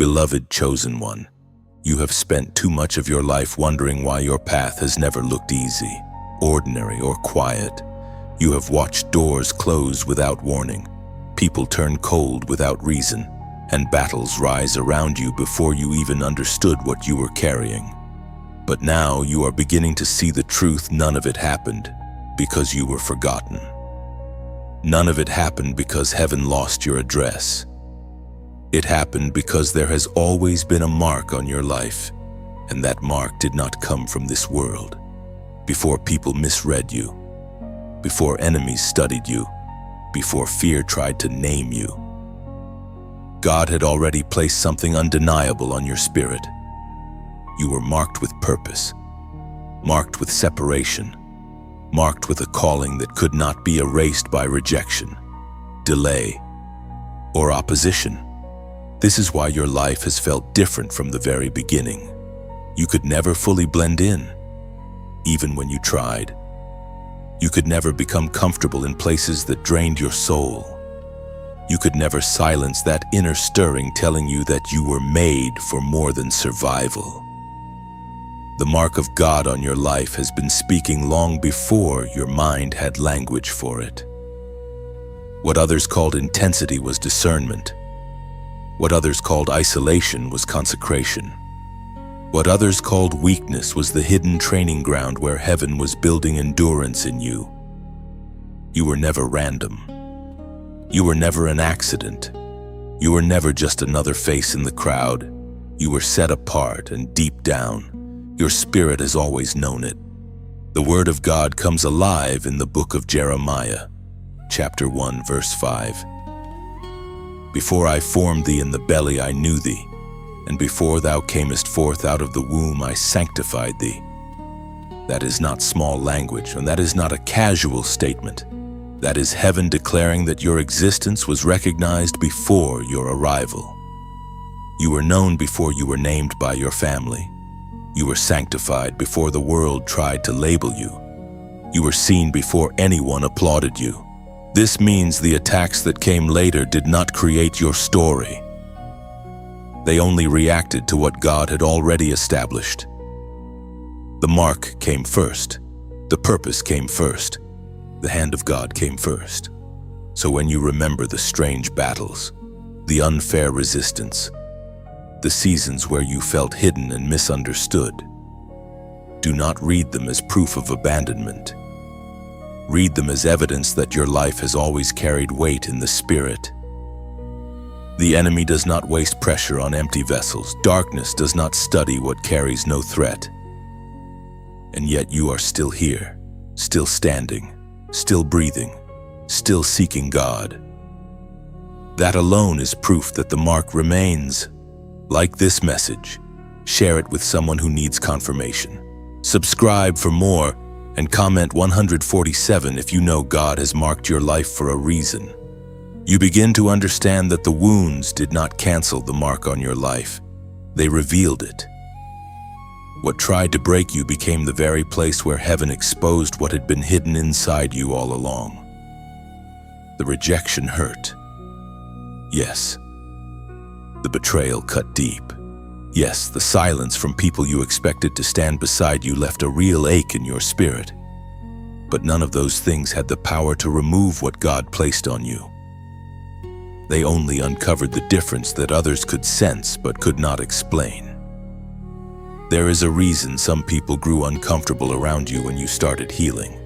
Beloved chosen one, you have spent too much of your life wondering why your path has never looked easy, ordinary, or quiet. You have watched doors close without warning, people turn cold without reason, and battles rise around you before you even understood what you were carrying. But now you are beginning to see the truth. None of it happened because you were forgotten. None of it happened because heaven lost your address. It happened because there has always been a mark on your life, and that mark did not come from this world. Before people misread you, before enemies studied you, before fear tried to name you, God had already placed something undeniable on your spirit. You were marked with purpose, marked with separation, marked with a calling that could not be erased by rejection, delay, or opposition. This is why your life has felt different from the very beginning. You could never fully blend in, even when you tried. You could never become comfortable in places that drained your soul. You could never silence that inner stirring telling you that you were made for more than survival. The mark of God on your life has been speaking long before your mind had language for it. What others called intensity was discernment. What others called isolation was consecration. What others called weakness was the hidden training ground where heaven was building endurance in you. You were never random. You were never an accident. You were never just another face in the crowd. You were set apart, and deep down, your spirit has always known it. The Word of God comes alive in the book of Jeremiah, chapter 1, verse 5. Before I formed thee in the belly I knew thee, and before thou camest forth out of the womb I sanctified thee. That is not small language, and that is not a casual statement. That is heaven declaring that your existence was recognized before your arrival. You were known before you were named by your family. You were sanctified before the world tried to label you. You were seen before anyone applauded you. This means the attacks that came later did not create your story. They only reacted to what God had already established. The mark came first. The purpose came first. The hand of God came first. So when you remember the strange battles, the unfair resistance, the seasons where you felt hidden and misunderstood, do not read them as proof of abandonment. Read them as evidence that your life has always carried weight in the Spirit. The enemy does not waste pressure on empty vessels. Darkness does not study what carries no threat. And yet you are still here, still standing, still breathing, still seeking God. That alone is proof that the mark remains. Like this message, share it with someone who needs confirmation. Subscribe for more, and comment 147 if you know God has marked your life for a reason. You begin to understand that the wounds did not cancel the mark on your life. They revealed it. What tried to break you became the very place where heaven exposed what had been hidden inside you all along. The rejection hurt. Yes. The betrayal cut deep. Yes, the silence from people you expected to stand beside you left a real ache in your spirit. But none of those things had the power to remove what God placed on you. They only uncovered the difference that others could sense but could not explain. There is a reason some people grew uncomfortable around you when you started healing.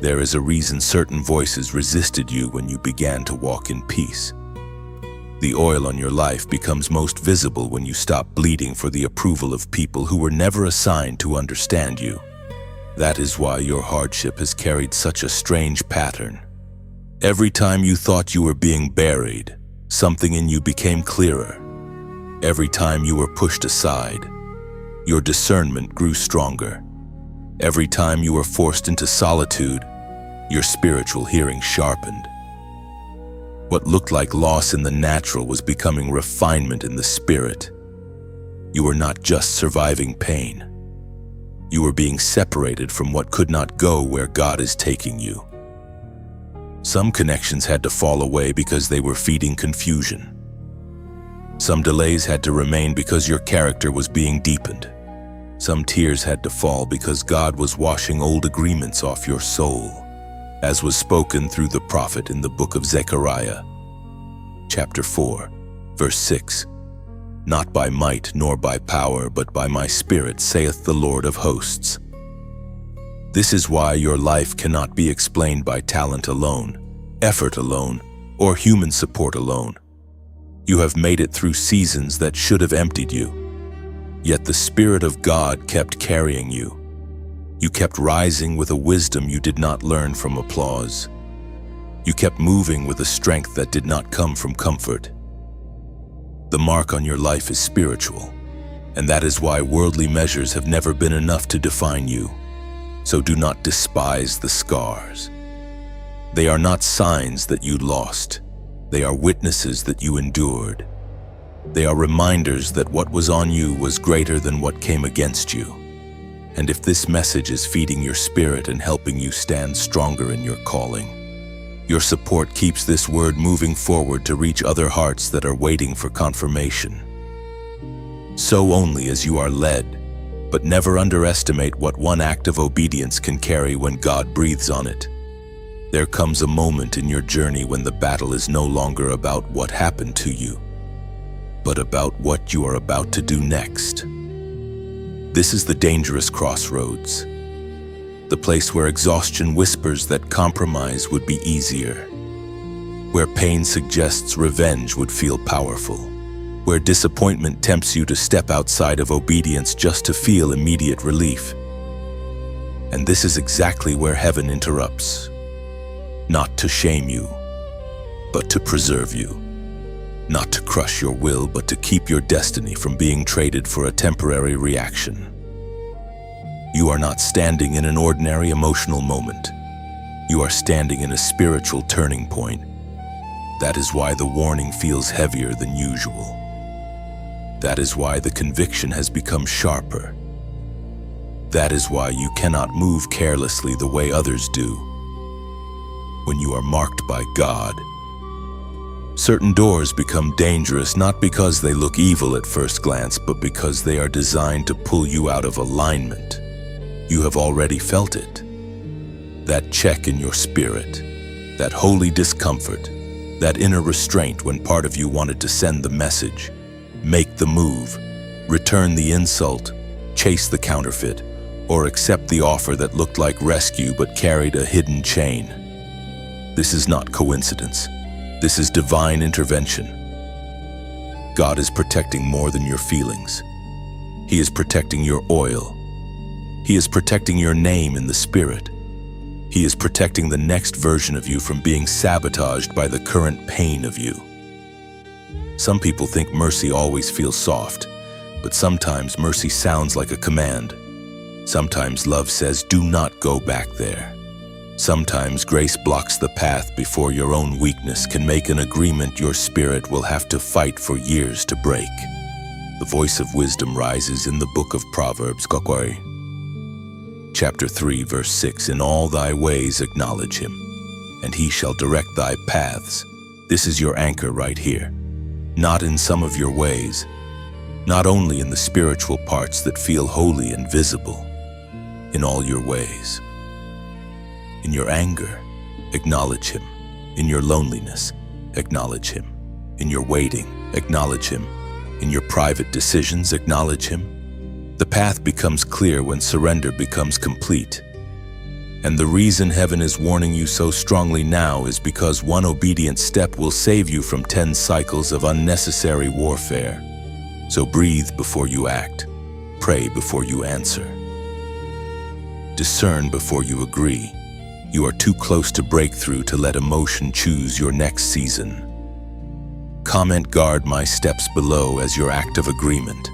There is a reason certain voices resisted you when you began to walk in peace. The oil on your life becomes most visible when you stop bleeding for the approval of people who were never assigned to understand you. That is why your hardship has carried such a strange pattern. Every time you thought you were being buried, something in you became clearer. Every time you were pushed aside, your discernment grew stronger. Every time you were forced into solitude, your spiritual hearing sharpened. What looked like loss in the natural was becoming refinement in the spirit. You were not just surviving pain. You were being separated from what could not go where God is taking you. Some connections had to fall away because they were feeding confusion. Some delays had to remain because your character was being deepened. Some tears had to fall because God was washing old agreements off your soul, as was spoken through the prophet in the book of Zechariah, chapter 4, verse 6. Not by might nor by power, but by my Spirit, saith the Lord of hosts. This is why your life cannot be explained by talent alone, effort alone, or human support alone. You have made it through seasons that should have emptied you. Yet the Spirit of God kept carrying you. You kept rising with a wisdom you did not learn from applause. You kept moving with a strength that did not come from comfort. The mark on your life is spiritual, and that is why worldly measures have never been enough to define you. So do not despise the scars. They are not signs that you lost. They are witnesses that you endured. They are reminders that what was on you was greater than what came against you. And if this message is feeding your spirit and helping you stand stronger in your calling, your support keeps this word moving forward to reach other hearts that are waiting for confirmation. Sow only as you are led, but never underestimate what one act of obedience can carry when God breathes on it. There comes a moment in your journey when the battle is no longer about what happened to you, but about what you are about to do next. This is the dangerous crossroads, the place where exhaustion whispers that compromise would be easier, where pain suggests revenge would feel powerful, where disappointment tempts you to step outside of obedience just to feel immediate relief. And this is exactly where heaven interrupts. Not to shame you, but to preserve you. Not to crush your will, but to keep your destiny from being traded for a temporary reaction. You are not standing in an ordinary emotional moment. You are standing in a spiritual turning point. That is why the warning feels heavier than usual. That is why the conviction has become sharper. That is why you cannot move carelessly the way others do. When you are marked by God, certain doors become dangerous not because they look evil at first glance, but because they are designed to pull you out of alignment. You have already felt it. That check in your spirit, that holy discomfort, that inner restraint when part of you wanted to send the message, make the move, return the insult, chase the counterfeit, or accept the offer that looked like rescue but carried a hidden chain. This is not coincidence. This is divine intervention. God is protecting more than your feelings. He is protecting your oil. He is protecting your name in the Spirit. He is protecting the next version of you from being sabotaged by the current pain of you. Some people think mercy always feels soft, but sometimes mercy sounds like a command. Sometimes love says, "Do not go back there." Sometimes grace blocks the path before your own weakness can make an agreement your spirit will have to fight for years to break. The voice of wisdom rises in the book of Proverbs, chapter 3, verse 6. In all thy ways acknowledge him, and he shall direct thy paths. This is your anchor right here. Not in some of your ways, not only in the spiritual parts that feel holy and visible, in all your ways. In your anger, acknowledge him. In your loneliness, acknowledge him. In your waiting, acknowledge him. In your private decisions, acknowledge him. The path becomes clear when surrender becomes complete. And the reason heaven is warning you so strongly now is because one obedient step will save you from 10 cycles of unnecessary warfare. So breathe before you act. Pray before you answer. Discern before you agree. You are too close to breakthrough to let emotion choose your next season. Comment "Guard my steps" below as your act of agreement.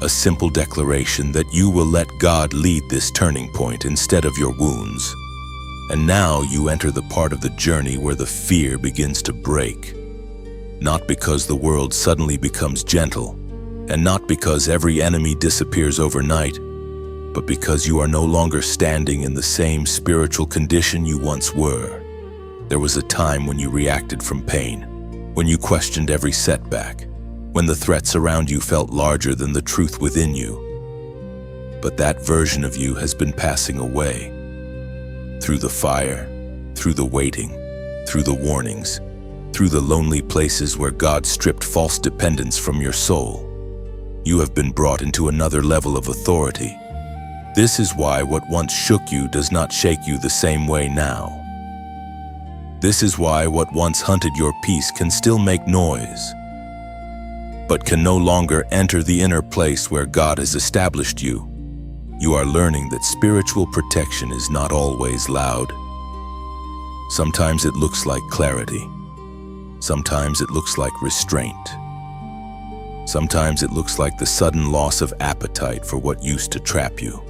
A simple declaration that you will let God lead this turning point instead of your wounds. And now you enter the part of the journey where the fear begins to break. Not because the world suddenly becomes gentle, and not because every enemy disappears overnight, but because you are no longer standing in the same spiritual condition you once were. There was a time when you reacted from pain, when you questioned every setback, when the threats around you felt larger than the truth within you. But that version of you has been passing away. Through the fire, through the waiting, through the warnings, through the lonely places where God stripped false dependence from your soul, you have been brought into another level of authority. This is why what once shook you does not shake you the same way now. This is why what once hunted your peace can still make noise, but can no longer enter the inner place where God has established you. You are learning that spiritual protection is not always loud. Sometimes it looks like clarity. Sometimes it looks like restraint. Sometimes it looks like the sudden loss of appetite for what used to trap you.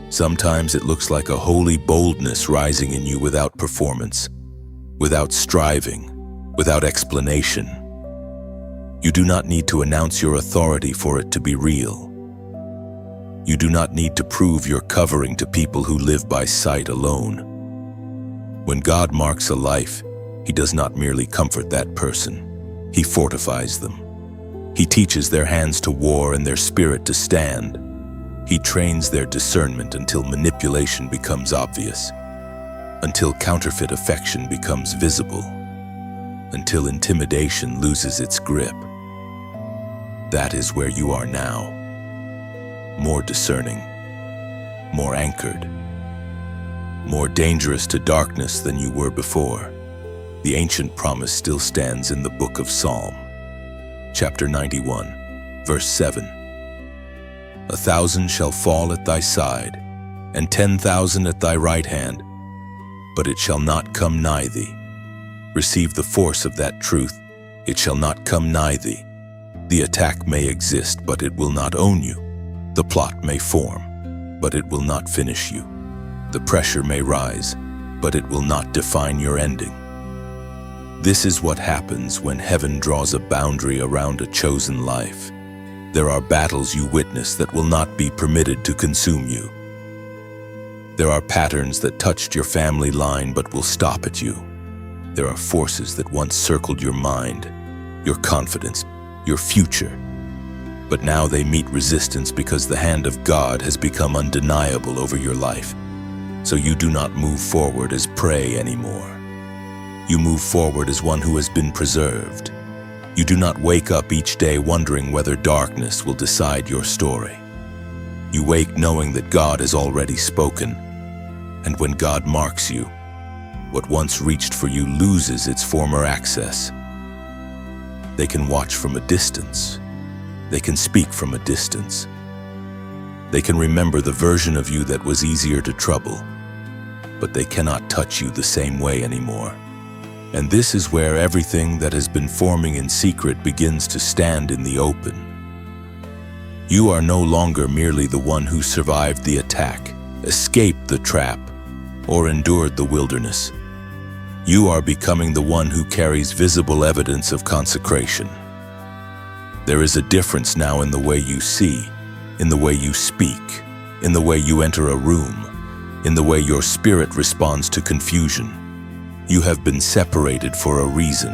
Sometimes it looks like a holy boldness rising in you without performance, without striving, without explanation. You do not need to announce your authority for it to be real. You do not need to prove your covering to people who live by sight alone. When God marks a life, He does not merely comfort that person. He fortifies them. He teaches their hands to war and their spirit to stand. He trains their discernment until manipulation becomes obvious, until counterfeit affection becomes visible, until intimidation loses its grip. That is where you are now. More discerning, more anchored, more dangerous to darkness than you were before. The ancient promise still stands in the book of Psalm, chapter 91, verse 7. 1,000 shall fall at thy side, and 10,000 at thy right hand, but it shall not come nigh thee. Receive the force of that truth. It shall not come nigh thee. The attack may exist, but it will not own you. The plot may form, but it will not finish you. The pressure may rise, but it will not define your ending. This is what happens when heaven draws a boundary around a chosen life. There are battles you witness that will not be permitted to consume you. There are patterns that touched your family line but will stop at you. There are forces that once circled your mind, your confidence, your future. But now they meet resistance because the hand of God has become undeniable over your life. So you do not move forward as prey anymore. You move forward as one who has been preserved. You do not wake up each day wondering whether darkness will decide your story. You wake knowing that God has already spoken, and when God marks you, what once reached for you loses its former access. They can watch from a distance. They can speak from a distance. They can remember the version of you that was easier to trouble, but they cannot touch you the same way anymore. And this is where everything that has been forming in secret begins to stand in the open. You are no longer merely the one who survived the attack, escaped the trap, or endured the wilderness. You are becoming the one who carries visible evidence of consecration. There is a difference now in the way you see, in the way you speak, in the way you enter a room, in the way your spirit responds to confusion. You have been separated for a reason,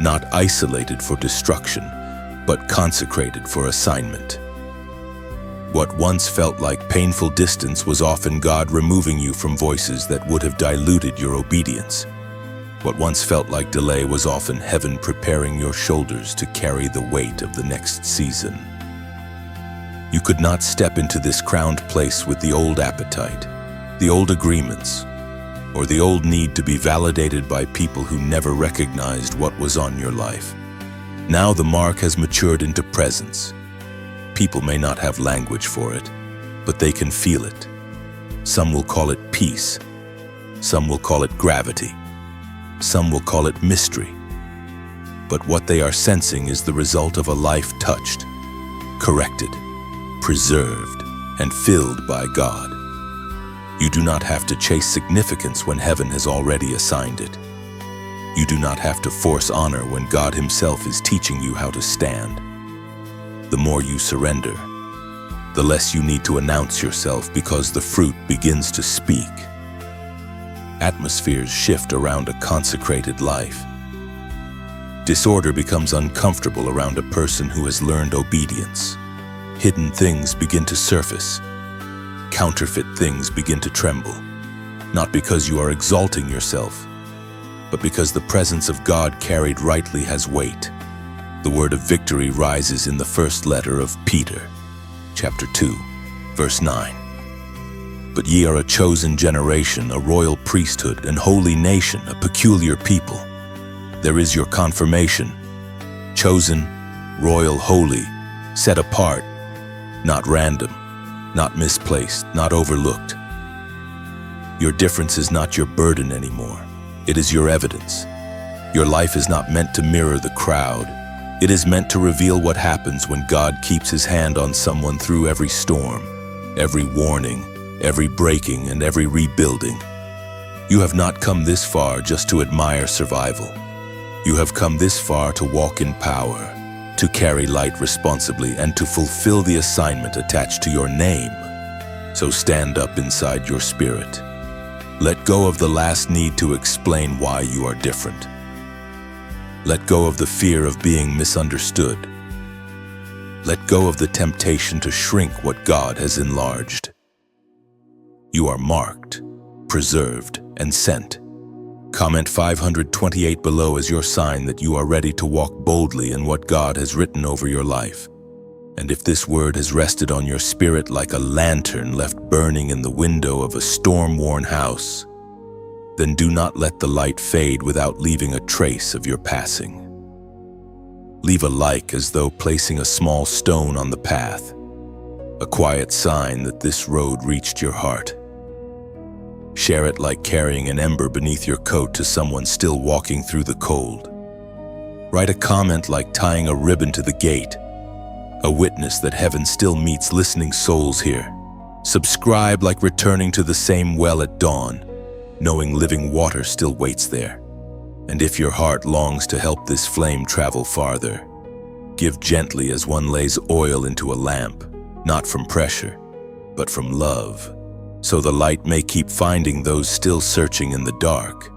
not isolated for destruction, but consecrated for assignment. What once felt like painful distance was often God removing you from voices that would have diluted your obedience. What once felt like delay was often heaven preparing your shoulders to carry the weight of the next season. You could not step into this crowned place with the old appetite, the old agreements, or the old need to be validated by people who never recognized what was on your life. Now the mark has matured into presence. People may not have language for it, but they can feel it. Some will call it peace. Some will call it gravity. Some will call it mystery. But what they are sensing is the result of a life touched, corrected, preserved, and filled by God. You do not have to chase significance when heaven has already assigned it. You do not have to force honor when God Himself is teaching you how to stand. The more you surrender, the less you need to announce yourself because the fruit begins to speak. Atmospheres shift around a consecrated life. Disorder becomes uncomfortable around a person who has learned obedience. Hidden things begin to surface. Counterfeit things begin to tremble. Not because you are exalting yourself, but because the presence of God carried rightly has weight. The word of victory rises in the first letter of Peter, chapter 2, verse 9. But ye are a chosen generation, a royal priesthood, an holy nation, a peculiar people. There is your confirmation. Chosen, royal, holy, set apart, not random, not misplaced, not overlooked. Your difference is not your burden anymore. It is your evidence. Your life is not meant to mirror the crowd. It is meant to reveal what happens when God keeps his hand on someone through every storm, every warning, every breaking, and every rebuilding. You have not come this far just to admire survival. You have come this far to walk in power, to carry light responsibly, and to fulfill the assignment attached to your name. So stand up inside your spirit. Let go of the last need to explain why you are different. Let go of the fear of being misunderstood. Let go of the temptation to shrink what God has enlarged. You are marked, preserved, and sent. Comment 528 below as your sign that you are ready to walk boldly in what God has written over your life. And if this word has rested on your spirit like a lantern left burning in the window of a storm-worn house, then do not let the light fade without leaving a trace of your passing. Leave a like as though placing a small stone on the path, a quiet sign that this road reached your heart. Share it like carrying an ember beneath your coat to someone still walking through the cold. Write a comment like tying a ribbon to the gate, a witness that heaven still meets listening souls here. Subscribe like returning to the same well at dawn, knowing living water still waits there. And if your heart longs to help this flame travel farther, give gently as one lays oil into a lamp, not from pressure, but from love, so the light may keep finding those still searching in the dark.